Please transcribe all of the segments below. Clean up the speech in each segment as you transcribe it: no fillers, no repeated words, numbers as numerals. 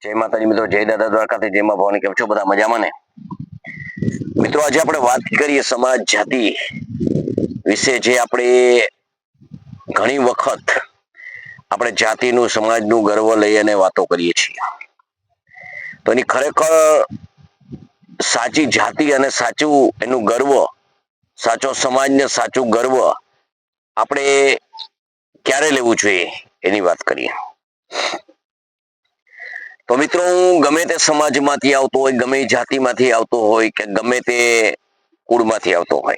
જય માતાજી મિત્રો, જય દાદા દ્વારકાથી, જય માં ભવાની. કેમ છો બધા? મજામાં ને મિત્રો? આજે આપણે વાત કરીએ સમાજ જાતિ વિશે. જે આપણે ઘણી વખત આપણે જાતિનું સમાજનું ગર્વ લઈ અને વાતો કરીએ છીએ, તો એની ખરેખર સાચી જાતિ અને સાચું એનું ગર્વ, સાચો સમાજ ને સાચું ગર્વ આપણે ક્યારે લેવું જોઈએ એની વાત કરીએ. તો મિત્રો, હું ગમે તે સમાજમાંથી આવતો હોય, ગમે જાતિમાંથી આવતો હોય, કે ગમે તે કુળમાંથી આવતો હોય,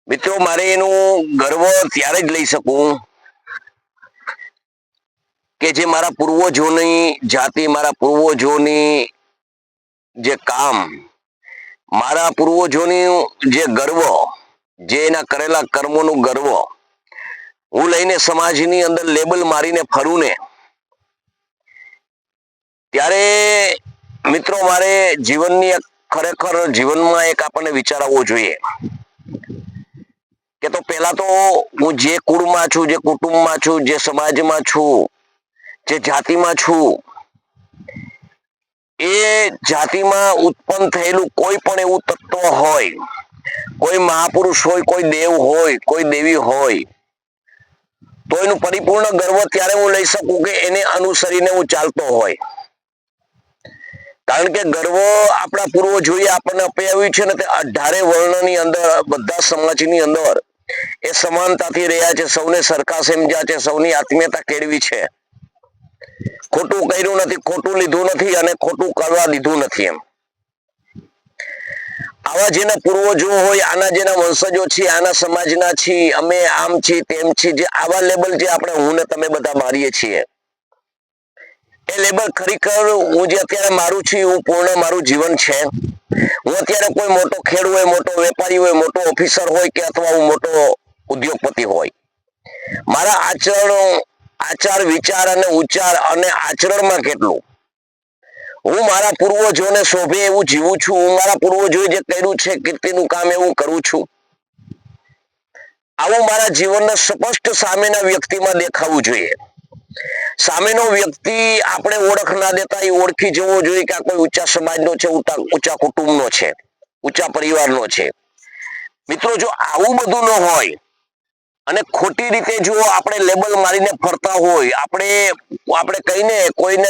મિત્રો મારે એનું ગર્વ ત્યારે જ લઈ શકું કે જે મારા પૂર્વજોની જાતિ, મારા પૂર્વજોની જે કામ, મારા પૂર્વજોની જે ગર્વ, જે એના કરેલા કર્મોનું ગર્વ હું લઈને સમાજની અંદર લેબલ મારીને ફરું ને, ત્યારે મિત્રો મારે જીવનની ખરેખર જીવનમાં એક આપણને વિચાર આવવો જોઈએ કે તો પહેલા તો હું જે કુળમાં છું, જે કુટુંબમાં છું, જે સમાજમાં છું, જે જાતિમાં છું, એ જાતિમાં ઉત્પન્ન થયેલું કોઈ પણ એવું તત્વ હોય, કોઈ મહાપુરુષ હોય, કોઈ દેવ હોય, કોઈ દેવી હોય, તો એનું પરિપૂર્ણ ગર્વ ત્યારે હું લઈ શકું કે એને અનુસરીને હું ચાલતો હોય. કારણ કે ગર્વ આપણા પૂર્વજોએ આપણને અપાવ્યું છે ને, તે 18 વર્ણની અંદર, બધા સમાજની અંદર એ સમાનતાથી રહ્યા છે, સૌને સરખા સમજ્યા છે, સૌની આત્મીયતા કેળવી છે, ખોટું કર્યું નથી, ખોટું લીધું નથી અને ખોટું કરવા દીધું નથી. એમ આવા જેના પૂર્વજો હોય, આના જેના વંશજો છીએ, આના સમાજના છીએ, અમે આમ છીએ, તેમ છીએ, જે આવા લેબલ જે આપણે હું ને તમે બધા મારીએ છીએ, એ લેબલ ખરેખર હું જે અત્યારે મારું છું, હું પૂર્ણ મારું જીવન છે. હું અત્યારે કોઈ મોટો ખેડૂત હોય, મોટો વેપારી હોય, મોટો ઓફિસર હોય, કે અથવા હું મોટો ઉદ્યોગપતિ હોય, મારા આચાર વિચાર અને ઉચ્ચાર અને આચરણમાં કેટલું હું મારા પૂર્વજોને શોભે એવું જીવું છું, હું મારા પૂર્વજોએ જે કર્યું છે કીર્તિનું કામ એવું કરું છું, આવું મારા જીવનને સ્પષ્ટ સામેના વ્યક્તિમાં દેખાવું જોઈએ. સામેનો વ્યક્તિ આપણે ઓળખ ના દેતા એ ઓળખી જવો જોઈએ કે આ કોઈ ઊંચા સમાજનો છે, ઊંચા કુટુંબનો છે, ઊંચા પરિવારનો છે. મિત્રો, જો આવું બધું ન હોય અને ખોટી રીતે જો આપણે લેબલ મારીને ફરતા હોય, આપણે કહીને કોઈને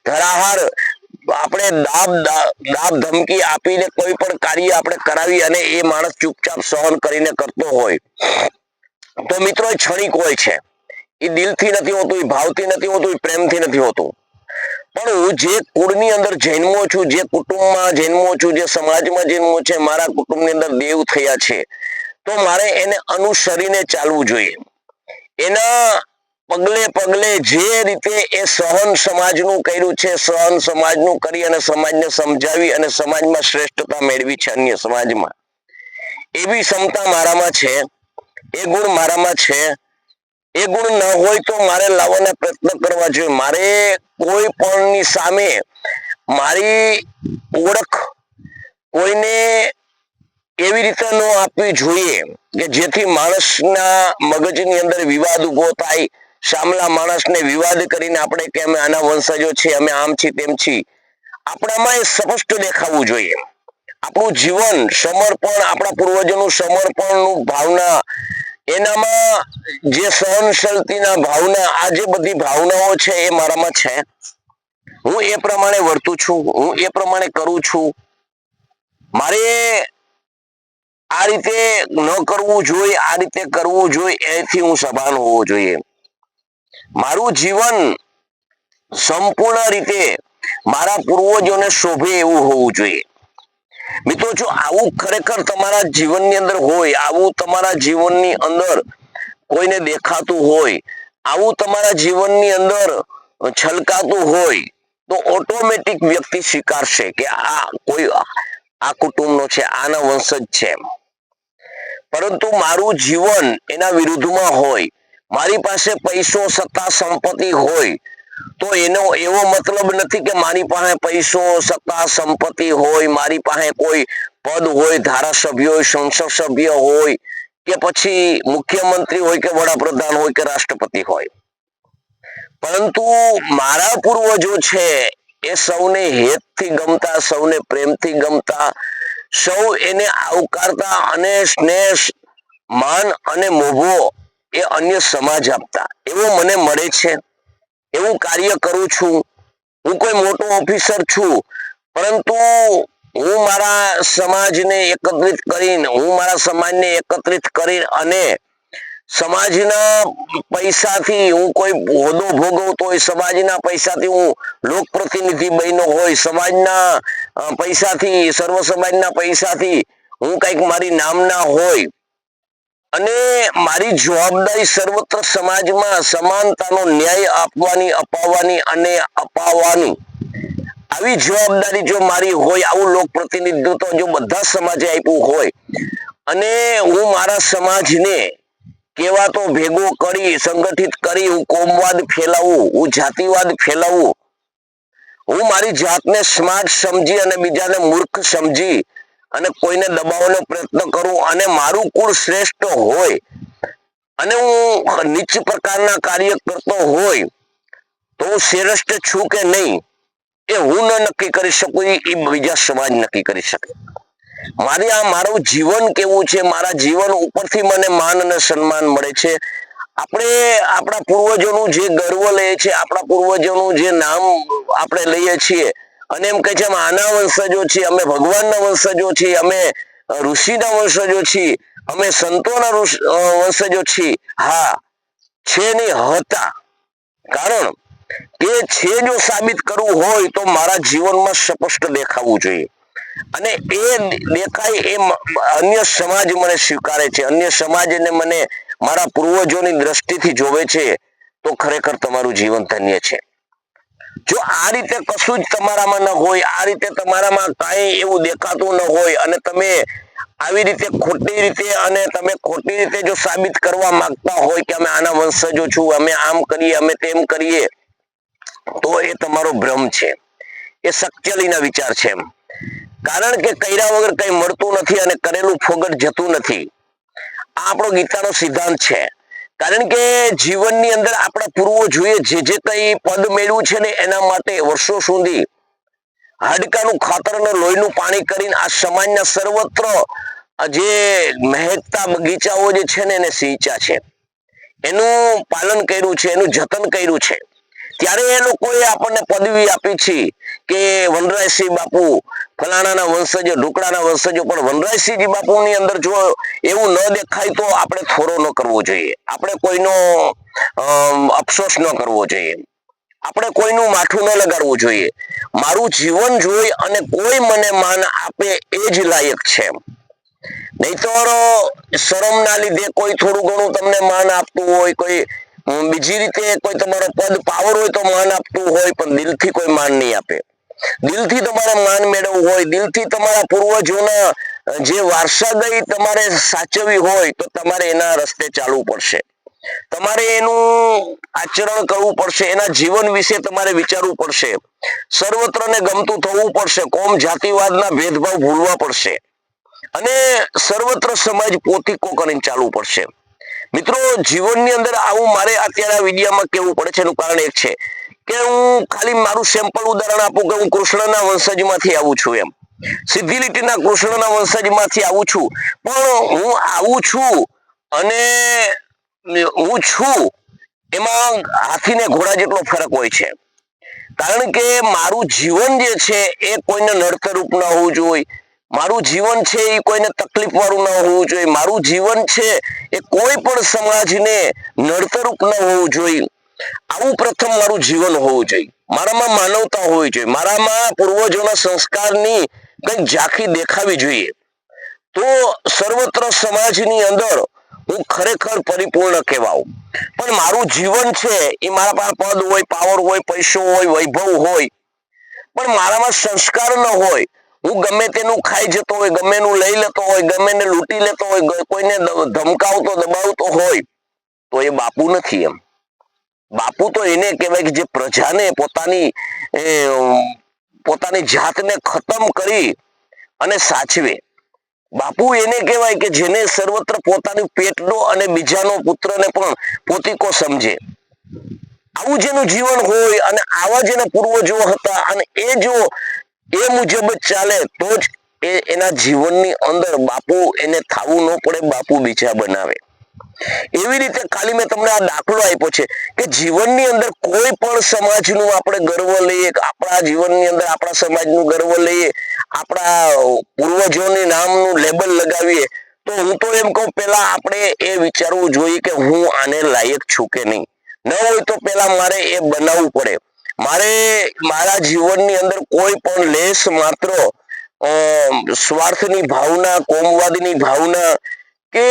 ધરાહાર આપણે દાબ ધમકી આપીને કોઈ પણ કાર્ય આપણે કરાવી અને એ માણસ ચૂપચાપ સહન કરીને કરતો હોય, તો મિત્રો એ ક્ષણિક હોય છે. એ દિલથી નથી હોતું, એ ભાવથી નથી હોતું, એ પ્રેમથી નથી હોતું. પણ હું જે કુળની અંદર જન્મો છું, જે કુટુંબમાં જન્મો છું, જે સમાજમાં જન્મો છે, મારા કુટુંબની અંદર દેવ થયા છે, તો મારે એને અનુસરીને ચાલવું જોઈએ. એના પગલે પગલે જે રીતે એ સહન સમાજનું કર્યું છે, સહન સમાજનું કરી અને સમાજને સમજાવી અને સમાજમાં શ્રેષ્ઠતા મેળવી છે અન્ય સમાજમાં, એવી ક્ષમતા મારામાં છે, એ ગુણ મારામાં છે. એ ગુણ ન હોય તો મારે લાવવાના પ્રયત્ન કરવા જોઈએ. મારે કોઈ પણની સામે મારી ઓળખ કોઈને એવી રીતે ન આપવી જોઈએ કે જેથી માણસના મગજની અંદર વિવાદ ઉભો થાય, સામલા માણસને વિવાદ કરીને આપણે કે અમે આના વંશજો છીએ, અમે આમ છીએ, તેમ છીએ. આપણામાં એ સ્પષ્ટ દેખાવું જોઈએ. આપણું જીવન સમર્પણ, આપણા પૂર્વજોનું સમર્પણનું ભાવના, એનામાં જે સહનશીલતાના ભાવના, આ જે બધી ભાવનાઓ છે એ મારામાં છે. હું એ પ્રમાણે વર્તું છું, હું એ પ્રમાણે કરું છું. મારે આ રીતે ન કરવું જોઈએ, આ રીતે કરવું જોઈએ, એથી હું સભાન હોવો જોઈએ. મારું જીવન સંપૂર્ણ રીતે મારા પૂર્વજોને શોભે એવું હોવું જોઈએ. મિત્રો, જો આવું ખરેખર તમારા જીવનની અંદર હોય, આવું તમારા જીવનની અંદર કોઈને દેખાતું હોય, આવું તમારા જીવનની અંદર છલકાતું હોય, તો ઓટોમેટિક વ્યક્તિ સ્વીકારશે કે આ કોઈ આ કુટુંબનો છે, આના વંશજ છે. પરંતુ મારું જીવન એના વિરુદ્ધમાં હોય, મારી પાસે પૈસો, સત્તા, સંપત્તિ હોય, તો એનો એવો મતલબ નથી કે મારી પાસે પૈસો, સત્તા, સંપત્તિ હોય, મારી પાસે કોઈ પદ હોય, ધારાસભ્ય હોય, સંસદ સભ્ય હોય, કે પછી મુખ્યમંત્રી હોય, કે વડાપ્રધાન હોય, કે રાષ્ટ્રપતિ હોય. પરંતુ મારા પૂર્વજો છે એ સૌને હેતથી ગમતા, સૌને પ્રેમથી ગમતા, સૌ એને આવકારતા અને સ્નેહ, માન અને મોભો એ અન્ય સમાજ આપતા. એવો મને મળે છે, એવું કાર્ય કરું છું. હું કોઈ મોટો ઓફિસર છું, પરંતુ હું મારા સમાજને એકત્રિત કરીને, અને સમાજના પૈસાથી હું કોઈ હોદ્દો ભોગવતો હોય, સમાજના પૈસાથી હું લોકપ્રતિનિધિ બન્યો હોય, સમાજના પૈસાથી, સર્વ સમાજના પૈસાથી હું કંઈક મારી નામના હોય, અને મારી જવાબદારી સર્વત્ર સમાજમાં સમાનતાનો ન્યાય આપવાની, અપાવવાની અને અપાવવાની, આવી જવાબદારી જો મારી હોય, આવું લોકપ્રતિનિધિત્વ જો બધા સમાજે આપ્યું હોય, અને હું મારા સમાજને કેવાતો ભેગો કરી, સંગઠિત કરી, હું કોમવાદ ફેલાવું, હું જાતિવાદ ફેલાવું, હું મારી જાતને સ્માર્ટ સમજી અને બીજાને મૂર્ખ સમજી અને કોઈને દબાવવાનો પ્રયત્ન કરું, અને મારું કુળ શ્રેષ્ઠ હોય અને હું નીચ પ્રકારના કાર્ય કરતો હોય, તો હું શ્રેષ્ઠ છું કે નહીં એ હું ન નક્કી કરી શકું, એ બીજા સમાજ નક્કી કરી શકે. મારું જીવન કેવું છે, મારા જીવન ઉપરથી મને માન અને સન્માન મળે છે. આપણે આપણા પૂર્વજોનું જે ગર્વ લઈએ છીએ, આપણા પૂર્વજોનું જે નામ આપણે લઈએ છીએ, અને એમ કહે છે આના વંશજો છીએ, અમે ભગવાનના વંશજો છીએ, અમે ઋષિના વંશજો છીએ, અમે સંતોના વંશજો છીએ. હા, છે નહીં, હતા. કારણ કે છે જો સાબિત કરવું હોય તો મારા જીવનમાં સ્પષ્ટ દેખાવું જોઈએ, અને એ દેખાય એ અન્ય સમાજ મને સ્વીકારે છે, અન્ય સમાજ એને મને મારા પૂર્વજોની દ્રષ્ટિથી જોવે છે, તો ખરેખર તમારું જીવન ધન્ય છે. જો આ રીતે કશું જ તમારામાં ન હોય, આ રીતે તમારામાં કાંઈ એવું દેખાતું ન હોય, અને તમે આવી રીતે ખોટી રીતે જો સાબિત કરવા માંગતા હોય કે અમે આના વંશજો છું, અમે આમ કરીએ, અમે તેમ કરીએ, તો એ તમારો ભ્રમ છે, એ શક્તિના વિચાર છે. કારણ કે કર્યા વગર કઈ મળતું નથી, અને કરેલું ફોગટ જતું નથી. આ આપણો ગીતાનો સિદ્ધાંત છે. કારણ કે જીવનની અંદર આપણા પૂર્વજોએ જે કઈ પદ મેળવ્યું છે ને, એના માટે વર્ષો સુધી હાડકાનું ખાતર અને લોહીનું પાણી કરીને આ સમાજના સર્વત્ર જે મહેકતા બગીચાઓ જે છે ને એને સિંચ્યા છે, એનું પાલન કર્યું છે, એનું જતન કર્યું છે. ત્યારે એ લોકોએ આપણને પદવી આપી છે કે વનરાયસિંહ બાપુ ફલાણાના વંશજો, ઢુકડાના વંશજો. પણ વનરાયસિંહજી બાપુની અંદર જો એવું ન દેખાય તો આપણે થોરો ન કરવો જોઈએ, આપણે કોઈનો અફસોસ ન કરવો જોઈએ, આપણે કોઈનું માથું ન લગાડવું જોઈએ. મારું જીવન જોઈ અને કોઈ મને માન આપે એ જ લાયક છે. નહીતર શરમ ના લીધે કોઈ થોડું ઘણું તમને માન આપતું હોય, કોઈ બીજી રીતે કોઈ તમારો પદ પાવર હોય તો માન આપતું હોય, પણ દિલથી કોઈ માન નહીં આપે. દિલથી તમારે માન મેળવવું હોય, દિલથી તમારા પૂર્વજોના જે વારસાગઈ તમારે સાચવવી હોય, તો તમારે એના રસ્તે ચાલવું પડશે, તમારે એનું આચરણ કરવું પડશે, એના જીવન વિશે તમારે વિચારવું પડશે, સર્વત્રને ગમતું થવું પડશે, કોમ જાતિવાદના ભેદભાવ ભૂલવા પડશે, અને સર્વત્ર સમાજ પોતીકો કરીને ચાલવું પડશે. મિત્રો, જીવનની અંદર આવું મારે અત્યારે આ વિડીયોમાં કહેવું પડે છે. એનું કારણ એક છે કે હું ખાલી મારું સેમ્પલ ઉદાહરણ આપું કે હું કૃષ્ણના વંશજમાંથી આવું છું, એમ સીધી લીટીના કૃષ્ણના વંશજમાંથી આવું છું, પણ હું આવું છું અને હું છું એમાં હાથી ને ઘોડા જેટલો ફરક હોય છે. કારણ કે મારું જીવન જે છે એ કોઈને નડતરરૂપ ન હોવું જોઈએ, મારું જીવન છે એ કોઈને તકલીફ વાળું ન હોવું જોઈએ, મારું જીવન છે એ કોઈ પણ સમાજને નડતરરૂપ ન હોવું જોઈએ. આવું પ્રથમ મારું જીવન હોવું જોઈએ, મારામાં માનવતા હોવી જોઈએ, મારામાં પૂર્વજોના સંસ્કારની કંઈક ઝાંખી દેખાવી જોઈએ, તો સર્વત્ર સમાજની અંદર હું ખરેખર પરિપૂર્ણ કહેવાઉં. પણ મારું જીવન છે એ મારા પાસે પદ હોય, પાવર હોય, પૈસો હોય, વૈભવ હોય, પણ મારામાં સંસ્કાર ન હોય, હું ગમે તેનું ખાઈ જતો હોય, ગમે એનું લઈ લેતો હોય, ગમે એને લૂંટી લેતો હોય, કોઈને ધમકાવતો દબાવતો હોય, તો એ બાપુ નથી. એમ બાપુ તો એને કહેવાય કે જે પ્રજાને પોતાની જાતને ખતમ કરી અને સાચવે. બાપુ એને કહેવાય કે જેને સર્વત્ર પોતાનું પેટનો અને બીજાનો પુત્રને પણ પોતીકો સમજે. આવું જેનું જીવન હોય અને આવા જેના પૂર્વજો હતા અને એ જો એ મુજબ જ ચાલે તો જ એના જીવનની અંદર બાપુ એને થાવું ન પડે, બાપુ બીજા બનાવે. એવી રીતે ખાલી મેં તમને આ દાખલો આપ્યો છે કે જીવનની અંદર કોઈ પણ સમાજનું આપણે ગર્વ લઈએ, આપણા જીવનની અંદર આપણા સમાજનું ગર્વ લઈએ, આપણા પૂર્વજોની નામનું લેબલ લગાવીએ, તો હું તો એમ કહું પેલા આપણે એ વિચારવું જોઈએ કે હું આને લાયક છું કે નહીં. ન હોય તો પેલા મારે એ બનાવવું પડે. મારે મારા જીવનની અંદર કોઈ પણ લેશ માત્ર સ્વાર્થની ભાવના, કોમવાદની ભાવના કે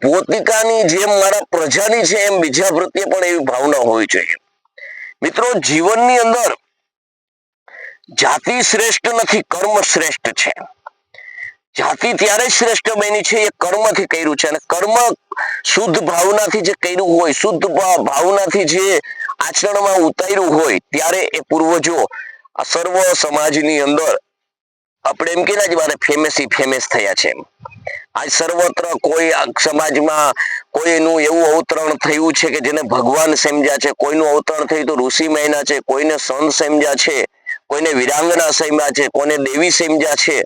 પોતિકાની જેમ મારા પ્રજાની છે એમ બીજા પ્રત્યે પણ એવી ભાવના હોવી જોઈએ. મિત્રો, જીવનની અંદર જાતિ શ્રેષ્ઠ નથી, કર્મ શ્રેષ્ઠ છે. જાતિ ત્યારે શ્રેષ્ઠ બની છે એ કર્મથી કર્યું છે, અને કર્મ શુદ્ધ ભાવનાથી જે કર્યું હોય, શુદ્ધ ભાવનાથી જે આચરણમાં ઉતાર્યું હોય, ત્યારે એ પૂર્વજો આ સર્વ સમાજની અંદર આપણે એમ કહીએ ને ફેમસ થયા છે. આજ સર્વત્ર કોઈ સમાજમાં કોઈનું એવું અવતરણ થયું છે કે જેને ભગવાન સમજ્યા છે, કોઈનું અવતરણ થયું તો ઋષિ મહિના છે, કોઈને સંત સમજ્યા છે, કોઈને વિરાંગના સમજ્યા છે, કોઈને દેવી સમજ્યા છે.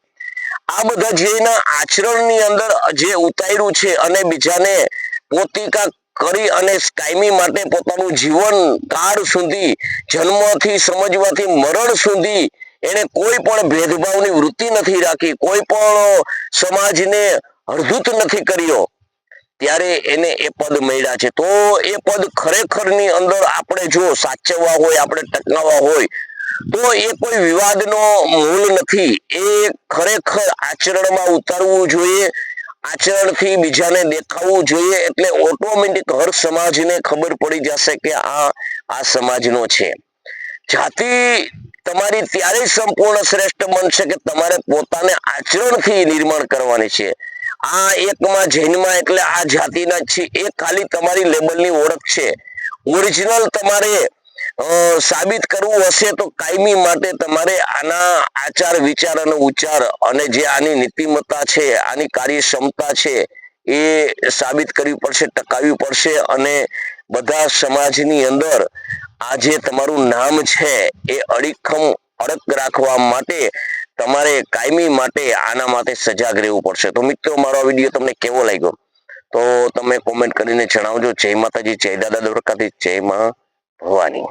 આ બધા જેના આચરણની અંદર જે ઉતાર્યું છે અને બીજાને પોતિકા કરી અને કાયમી માટે પોતાનું જીવન કાળ સુધી, જન્મથી સમજવાથી મરણ સુધી એને કોઈ પણ ભેદભાવની વૃત્તિ નથી રાખી, કોઈ પણ સમાજને હળધૂત નથી કર્યો, ત્યારે એને એ પદ મળ્યા છે. તો એ પદ ખરેખરની અંદર આપણે જો સાચવવા હોય, આપણે ટકાવવા હોય તો એ કોઈ વિવાદનો મૂળ નથી. એ ખરેખર આચરણમાં ઉતારવું જોઈએ, આચરણથી બીજાને દેખાવું જોઈએ, એટલે ઓટોમેટિક હર સમાજને ખબર પડી જશે કે આ સમાજનો છે. જાતિ તમારી ત્યારે સંપૂર્ણ શ્રેષ્ઠ બનશે કે તમારે પોતાને આચરણથી નિર્માણ કરવાની છે. આ એકમાં જૈનમાં એટલે આ જાતિના છે એ ખાલી તમારી લેબલની ઓળખ છે. ઓરિજિનલ તમારે સાબિત કરવું હશે તો કાયમી માટે તમારે આના આચાર વિચાર અને ઉચ્ચાર અને જે આની નીતિમત્તા છે, આની કાર્યક્ષમતા છે, એ સાબિત કરવી પડશે, ટકાવવી પડશે. અને બધા સમાજની અંદર આ જે તમારું નામ છે એ અડીખમ અડક રાખવા માટે તમારે કાયમી માટે આના માટે સજાગ રહેવું પડશે. તો મિત્રો, મારો આ વિડીયો તમને કેવો લાગ્યો તો તમે કોમેન્ટ કરીને જણાવજો. જય માતાજી, જય દાદા દ્વારકાધીશ, જય માં ભવાની.